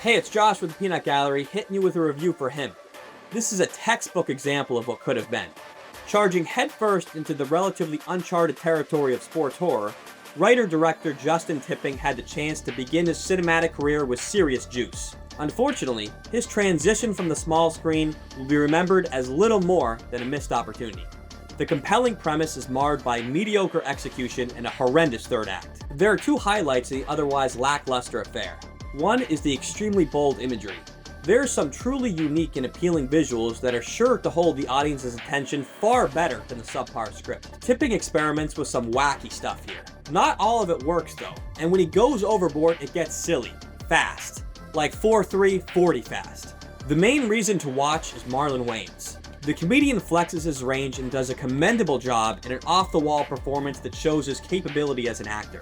Hey, it's Josh with the Peanut Gallery, hitting you with a review for Him. This is a textbook example of what could have been. Charging headfirst into the relatively uncharted territory of sports horror, writer-director Justin Tipping had the chance to begin his cinematic career with serious juice. Unfortunately, his transition from the small screen will be remembered as little more than a missed opportunity. The compelling premise is marred by mediocre execution and a horrendous third act. There are two highlights of the otherwise lackluster affair. One is the extremely bold imagery. There are some truly unique and appealing visuals that are sure to hold the audience's attention far better than the subpar script. Tipping experiments with some wacky stuff here. Not all of it works though, and when he goes overboard it gets silly, fast. Like 4-3, 40 fast. The main reason to watch is Marlon Wayans. The comedian flexes his range and does a commendable job in an off-the-wall performance that shows his capability as an actor.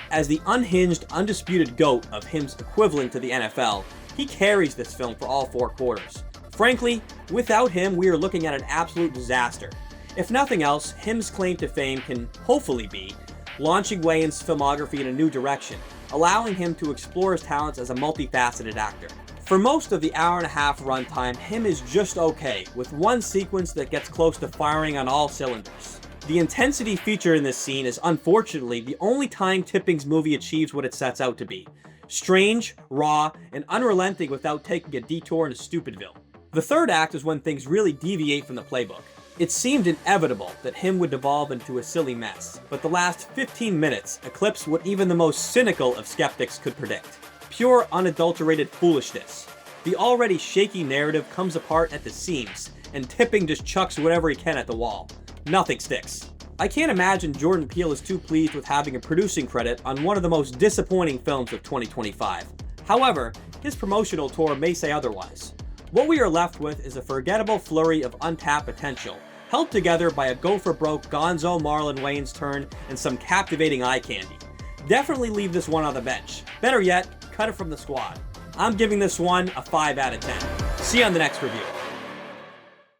As the unhinged, undisputed GOAT of Him's equivalent to the NFL, he carries this film for all four quarters. Frankly, without him, we are looking at an absolute disaster. If nothing else, Him's claim to fame can hopefully be launching Wayans' filmography in a new direction, allowing him to explore his talents as a multifaceted actor. For most of the hour-and-a-half runtime, Him is just okay, with one sequence that gets close to firing on all cylinders. The intensity featured in this scene is unfortunately the only time Tipping's movie achieves what it sets out to be. Strange, raw, and unrelenting without taking a detour into Stupidville. The third act is when things really deviate from the playbook. It seemed inevitable that Him would devolve into a silly mess, but the last 15 minutes eclipsed what even the most cynical of skeptics could predict. Pure, unadulterated foolishness. The already shaky narrative comes apart at the seams, and Tipping just chucks whatever he can at the wall. Nothing sticks. I can't imagine Jordan Peele is too pleased with having a producing credit on one of the most disappointing films of 2025. However, his promotional tour may say otherwise. What we are left with is a forgettable flurry of untapped potential, held together by a go-for-broke gonzo Marlon Wayans turn and some captivating eye candy. Definitely leave this one on the bench. Better yet, cut it from the squad. I'm giving this one a 5 out of 10. See you on the next review.